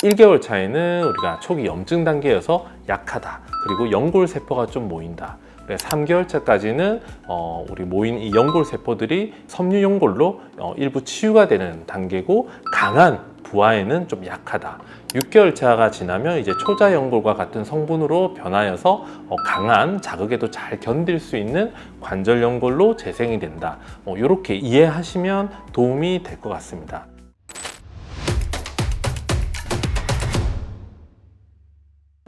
1개월 차에는 우리가 초기 염증 단계여서 약하다. 그리고 연골 세포가 좀 모인다. 3개월 차까지는 우리 모인 이 연골 세포들이 섬유 연골로 일부 치유가 되는 단계고, 강한 부하에는 좀 약하다. 6개월 차가 지나면 이제 초자 연골과 같은 성분으로 변하여서 강한 자극에도 잘 견딜 수 있는 관절 연골로 재생이 된다. 이렇게 이해하시면 도움이 될 것 같습니다.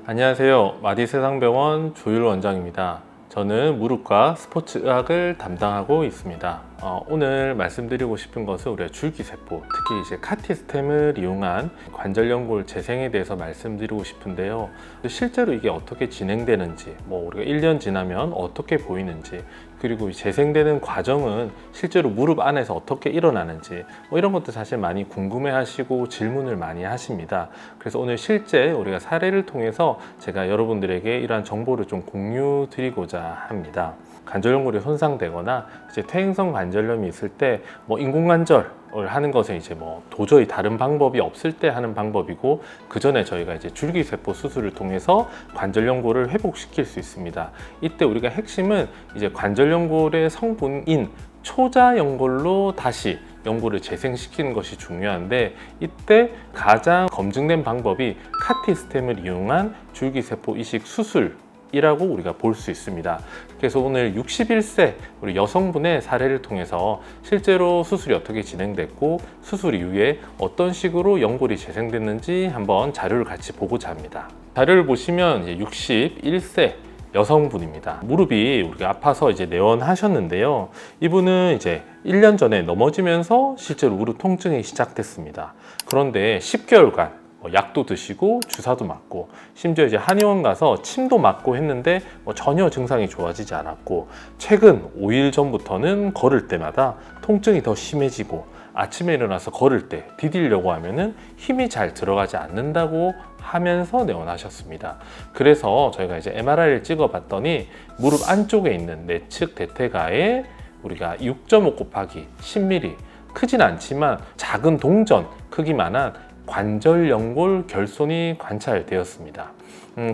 안녕하세요. 마디세상병원 조율 원장입니다. 저는 무릎과 스포츠 의학을 담당하고 있습니다. 오늘 말씀드리고 싶은 것은 우리가 줄기세포, 특히 이제 카티스템을 이용한 관절연골 재생에 대해서 말씀드리고 싶은데요. 실제로 이게 어떻게 진행되는지, 우리가 1년 지나면 어떻게 보이는지, 그리고 재생되는 과정은 실제로 무릎 안에서 어떻게 일어나는지, 이런 것도 사실 많이 궁금해 하시고 질문을 많이 하십니다. 그래서 오늘 실제 우리가 사례를 통해서 제가 여러분들에게 이러한 정보를 좀 공유 드리고자 합니다. 관절연골이 손상되거나 이제 퇴행성 관절염이 있을 때 인공관절을 하는 것은 이제 도저히 다른 방법이 없을 때 하는 방법이고, 그 전에 저희가 이제 줄기세포 수술을 통해서 관절연골을 회복시킬 수 있습니다. 이때 우리가 핵심은 이제 관절연골의 성분인 초자연골로 다시 연골을 재생시키는 것이 중요한데, 이때 가장 검증된 방법이 카티스템을 이용한 줄기세포 이식 수술 이라고 우리가 볼 수 있습니다. 그래서 오늘 61세 우리 여성분의 사례를 통해서 실제로 수술이 어떻게 진행됐고, 수술 이후에 어떤 식으로 연골이 재생됐는지 한번 자료를 같이 보고자 합니다. 자료를 보시면 이제 61세 여성분입니다. 무릎이 우리가 아파서 이제 내원하셨는데요. 이분은 이제 1년 전에 넘어지면서 실제로 무릎 통증이 시작됐습니다. 그런데 10개월간 약도 드시고 주사도 맞고, 심지어 이제 한의원 가서 침도 맞고 했는데 전혀 증상이 좋아지지 않았고, 최근 5일 전부터는 걸을 때마다 통증이 더 심해지고, 아침에 일어나서 걸을 때 디디려고 하면은 힘이 잘 들어가지 않는다고 하면서 내원하셨습니다. 그래서 저희가 이제 MRI를 찍어봤더니 무릎 안쪽에 있는 내측 대퇴가에 우리가 6.5 곱하기 10mm, 크진 않지만 작은 동전 크기만한 관절연골 결손이 관찰되었습니다.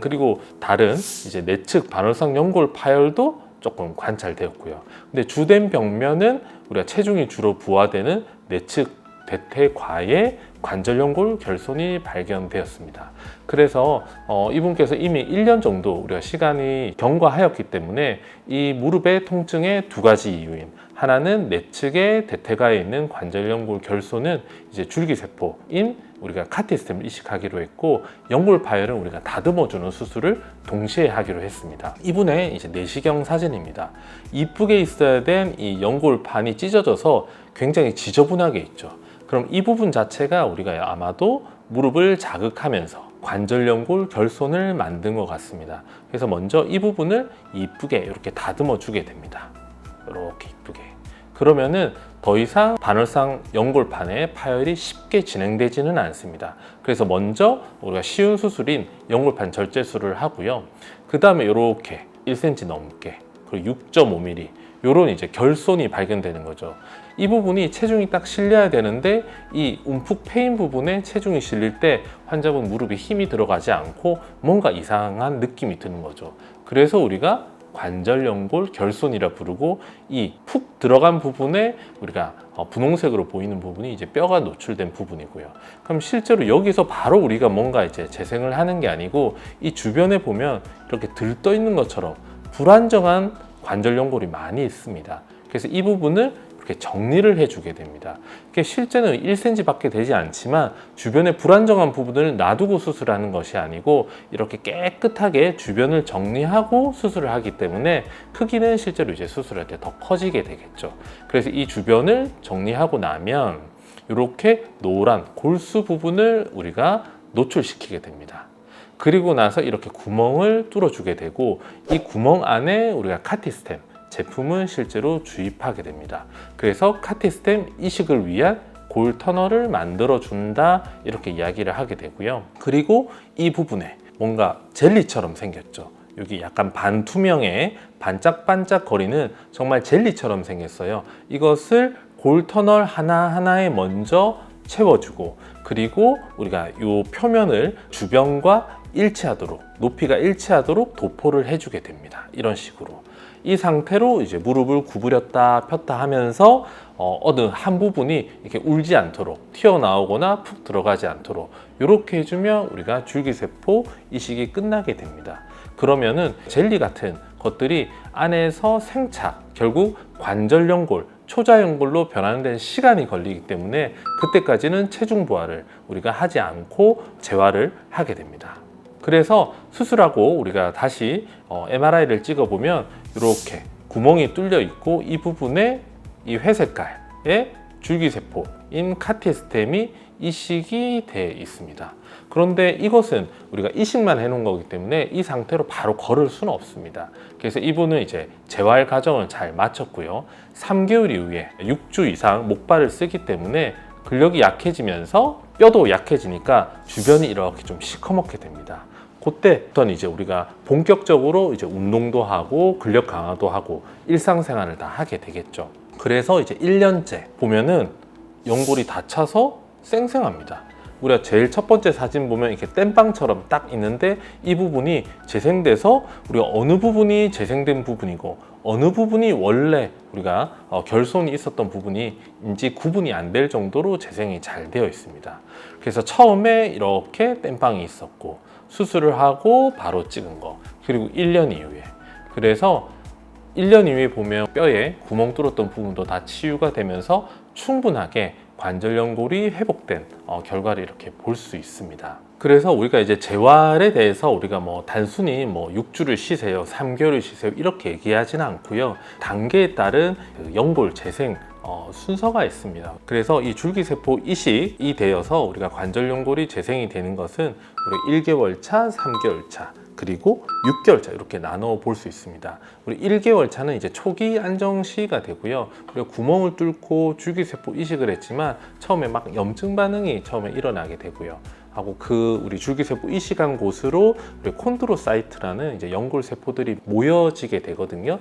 그리고 다른 이제 내측 반월상 연골 파열도 조금 관찰되었고요. 근데 주된 병면은 우리가 체중이 주로 부하되는 내측 대퇴과에 관절연골 결손이 발견되었습니다. 그래서 이분께서 이미 1년 정도 우리가 시간이 경과하였기 때문에 이 무릎의 통증의 두 가지 이유인, 하나는 내측의 대퇴가에 있는 관절연골 결손은 이제 줄기세포인 우리가 카티스템을 이식하기로 했고, 연골 파열은 우리가 다듬어주는 수술을 동시에 하기로 했습니다. 이분의 이제 내시경 사진입니다. 이쁘게 있어야 된 이 연골판이 찢어져서 굉장히 지저분하게 있죠. 그럼 이 부분 자체가 우리가 아마도 무릎을 자극하면서 관절연골 결손을 만든 것 같습니다. 그래서 먼저 이 부분을 이쁘게 이렇게 다듬어 주게 됩니다. 이렇게 이쁘게. 그러면은 더 이상 반월상 연골판에 파열이 쉽게 진행되지는 않습니다. 그래서 먼저 우리가 쉬운 수술인 연골판 절제술을 하고요. 그 다음에 이렇게 1cm 넘게, 그리고 6.5mm 이런 이제 결손이 발견되는 거죠. 이 부분이 체중이 딱 실려야 되는데, 이 움푹 패인 부분에 체중이 실릴 때 환자분 무릎에 힘이 들어가지 않고 뭔가 이상한 느낌이 드는 거죠. 그래서 우리가 관절연골 결손이라 부르고, 이 푹 들어간 부분에 우리가 분홍색으로 보이는 부분이 이제 뼈가 노출된 부분이고요. 그럼 실제로 여기서 바로 우리가 뭔가 이제 재생을 하는 게 아니고, 이 주변에 보면 이렇게 들떠 있는 것처럼 불안정한 관절연골이 많이 있습니다. 그래서 이 부분을 이렇게 정리를 해주게 됩니다. 실제는 1cm 밖에 되지 않지만 주변에 불안정한 부분을 놔두고 수술하는 것이 아니고, 이렇게 깨끗하게 주변을 정리하고 수술을 하기 때문에 크기는 실제로 이제 수술할 때 더 커지게 되겠죠. 그래서 이 주변을 정리하고 나면 이렇게 노란 골수 부분을 우리가 노출시키게 됩니다. 그리고 나서 이렇게 구멍을 뚫어주게 되고, 이 구멍 안에 우리가 카티스템 제품을 실제로 주입하게 됩니다. 그래서 카티스템 이식을 위한 골 터널을 만들어 준다, 이렇게 이야기를 하게 되고요. 그리고 이 부분에 뭔가 젤리처럼 생겼죠. 여기 약간 반투명의 반짝반짝 거리는 정말 젤리처럼 생겼어요. 이것을 골 터널 하나하나에 먼저 채워주고, 그리고 우리가 이 표면을 주변과 일치하도록, 높이가 일치하도록 도포를 해주게 됩니다. 이런 식으로. 이 상태로 이제 무릎을 구부렸다 폈다 하면서 어느 한 부분이 이렇게 울지 않도록, 튀어나오거나 푹 들어가지 않도록 이렇게 해주면 우리가 줄기세포 이식이 끝나게 됩니다. 그러면은 젤리 같은 것들이 안에서 생착, 결국 관절연골, 초자연골로 변하는 데는 시간이 걸리기 때문에 그때까지는 체중 부하를 우리가 하지 않고 재활을 하게 됩니다. 그래서 수술하고 우리가 다시 MRI를 찍어보면 이렇게 구멍이 뚫려 있고, 이 부분에 이 회색깔의 줄기세포인 카티스템이 이식이 돼 있습니다. 그런데 이것은 우리가 이식만 해놓은 거기 때문에 이 상태로 바로 걸을 수는 없습니다. 그래서 이분은 이제 재활 과정을 잘 마쳤고요. 3개월 이후에 6주 이상 목발을 쓰기 때문에 근력이 약해지면서 뼈도 약해지니까 주변이 이렇게 좀 시커멓게 됩니다. 그때부터는 이제 우리가 본격적으로 이제 운동도 하고 근력 강화도 하고 일상생활을 다 하게 되겠죠. 그래서 이제 1년째 보면은 연골이 닫혀서 쌩쌩합니다. 우리가 제일 첫 번째 사진 보면 이렇게 땜빵처럼 딱 있는데, 이 부분이 재생돼서 우리가 어느 부분이 재생된 부분이고 어느 부분이 원래 우리가 결손이 있었던 부분인지 구분이 안 될 정도로 재생이 잘 되어 있습니다. 그래서 처음에 이렇게 땜빵이 있었고 수술을 하고 바로 찍은 거, 그리고 1년 이후에, 그래서 1년 이후에 보면 뼈에 구멍 뚫었던 부분도 다 치유가 되면서 충분하게 관절연골이 회복된 결과를 이렇게 볼 수 있습니다. 그래서 우리가 이제 재활에 대해서 우리가 뭐 단순히 뭐 6주를 쉬세요, 3개월을 쉬세요 이렇게 얘기하지는 않고요. 단계에 따른 그 연골 재생 순서가 있습니다. 그래서 이 줄기세포 이식이 되어서 우리가 관절연골이 재생이 되는 것은 우리 1개월 차, 3개월 차, 그리고 6개월 차 이렇게 나눠 볼 수 있습니다. 우리 1개월 차는 이제 초기 안정 시기가 되고요. 우리가 구멍을 뚫고 줄기세포 이식을 했지만 처음에 막 염증 반응이 처음에 일어나게 되고요. 하고 그 우리 줄기세포 이식한 곳으로 우리 콘드로사이트라는 이제 연골 세포들이 모여지게 되거든요.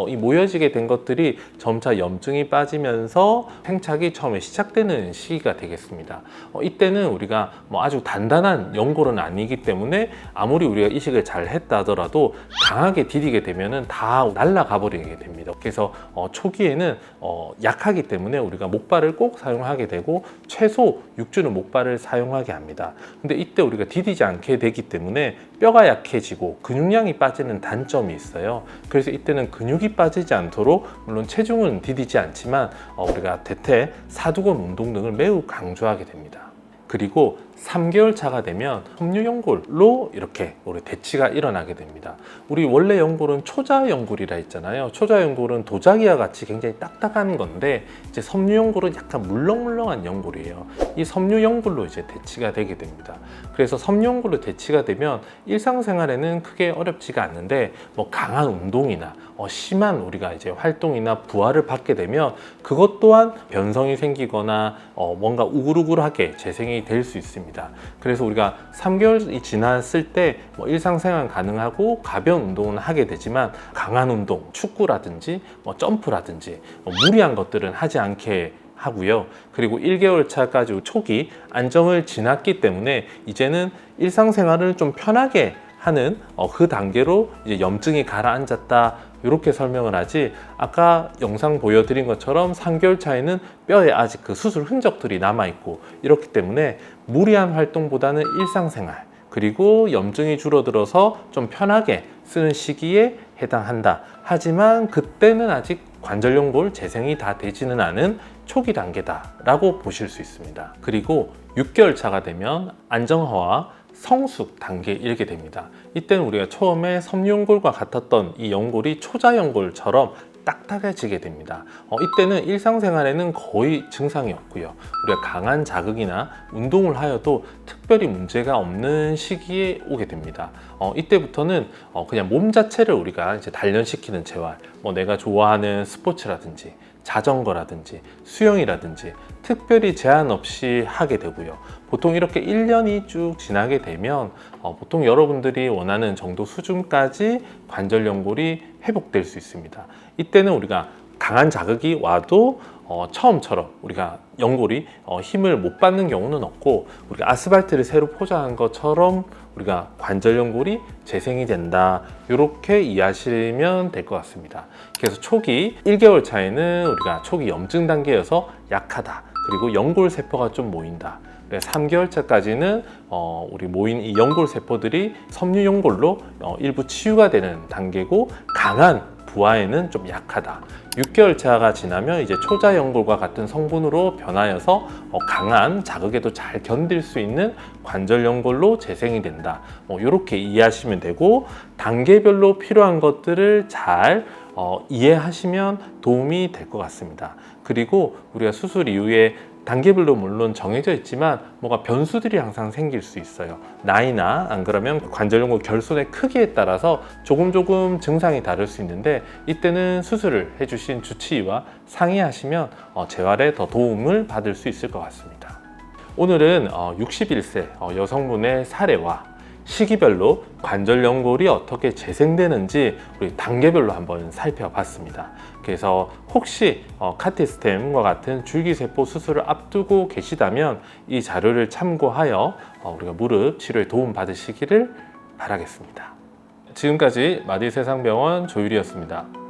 이 모여지게 된 것들이 점차 염증이 빠지면서 생착이 처음에 시작되는 시기가 되겠습니다. 이때는 우리가 뭐 아주 단단한 연골은 아니기 때문에 아무리 우리가 이식을 잘 했다 하더라도 강하게 디디게 되면은 다 날아가 버리게 됩니다. 그래서 초기에는 약하기 때문에 우리가 목발을 꼭 사용하게 되고 최소 6주는 목발을 사용하게 합니다. 근데 이때 우리가 디디지 않게 되기 때문에 뼈가 약해지고 근육량이 빠지는 단점이 있어요. 그래서 이때는 근육이 빠지지 않도록 물론 체중은 디디지 않지만 우리가 대퇴, 사두근 운동 등을 매우 강조하게 됩니다. 그리고 3개월 차가 되면 섬유연골로 이렇게 우리 대치가 일어나게 됩니다. 우리 원래 연골은 초자연골이라 했잖아요. 초자연골은 도자기와 같이 굉장히 딱딱한 건데 이제 섬유연골은 약간 물렁물렁한 연골이에요. 이 섬유연골로 이제 대치가 되게 됩니다. 그래서 섬유연골로 대치가 되면 일상생활에는 크게 어렵지가 않는데 뭐 강한 운동이나 심한 우리가 이제 활동이나 부하를 받게 되면 그것 또한 변성이 생기거나 뭔가 우글우글하게 재생이 될 수 있습니다. 그래서 우리가 3개월이 지났을 때 뭐 일상생활 가능하고 가벼운 운동은 하게 되지만 강한 운동, 축구라든지 뭐 점프라든지 무리한 것들은 하지 않게 하고요. 그리고 1개월 차까지 초기 안정을 지났기 때문에 이제는 일상생활을 좀 편하게 하는 그 단계로 이제 염증이 가라앉았다 이렇게 설명을 하지, 아까 영상 보여드린 것처럼 3개월 차에는 뼈에 아직 그 수술 흔적들이 남아있고 이렇기 때문에 무리한 활동보다는 일상생활 그리고 염증이 줄어들어서 좀 편하게 쓰는 시기에 해당한다. 하지만 그때는 아직 관절연골 재생이 다 되지는 않은 초기 단계다 라고 보실 수 있습니다. 그리고 6개월 차가 되면 안정화와 성숙 단계에 이르게 됩니다. 이때는 우리가 처음에 섬유연골과 같았던 이 연골이 초자연골처럼 딱딱해지게 됩니다. 이때는 일상생활에는 거의 증상이 없고요. 우리가 강한 자극이나 운동을 하여도 특별히 문제가 없는 시기에 오게 됩니다. 이때부터는 그냥 몸 자체를 우리가 이제 단련시키는 재활, 뭐 내가 좋아하는 스포츠라든지 자전거라든지 수영이라든지 특별히 제한 없이 하게 되고요. 보통 이렇게 1년이 쭉 지나게 되면 보통 여러분들이 원하는 정도 수준까지 관절연골이 회복될 수 있습니다. 이때는 우리가 강한 자극이 와도 처음처럼 우리가 연골이 힘을 못 받는 경우는 없고, 우리가 아스팔트를 새로 포장한 것처럼 우리가 관절 연골이 재생이 된다, 이렇게 이해하시면 될 것 같습니다. 그래서 초기 1개월 차에는 우리가 초기 염증 단계여서 약하다, 그리고 연골 세포가 좀 모인다. 3개월 차까지는 우리 모인 이 연골 세포들이 섬유 연골로 일부 치유가 되는 단계고, 강한 부하에는 좀 약하다. 6개월 차가 지나면 이제 초자 연골과 같은 성분으로 변하여서 강한 자극에도 잘 견딜 수 있는 관절 연골로 재생이 된다. 이렇게 이해하시면 되고, 단계별로 필요한 것들을 잘 이해하시면 도움이 될 것 같습니다. 그리고 우리가 수술 이후에 단계별로 물론 정해져 있지만 뭔가 변수들이 항상 생길 수 있어요. 나이나 안 그러면 관절 연골 결손의 크기에 따라서 조금 증상이 다를 수 있는데, 이때는 수술을 해주신 주치의와 상의하시면 재활에 더 도움을 받을 수 있을 것 같습니다. 오늘은 61세 여성분의 사례와 시기별로 관절 연골이 어떻게 재생되는지 우리 단계별로 한번 살펴봤습니다. 그래서 혹시 카티스템과 같은 줄기세포 수술을 앞두고 계시다면 이 자료를 참고하여 우리가 무릎 치료에 도움 받으시기를 바라겠습니다. 지금까지 마디세상병원 조율이었습니다.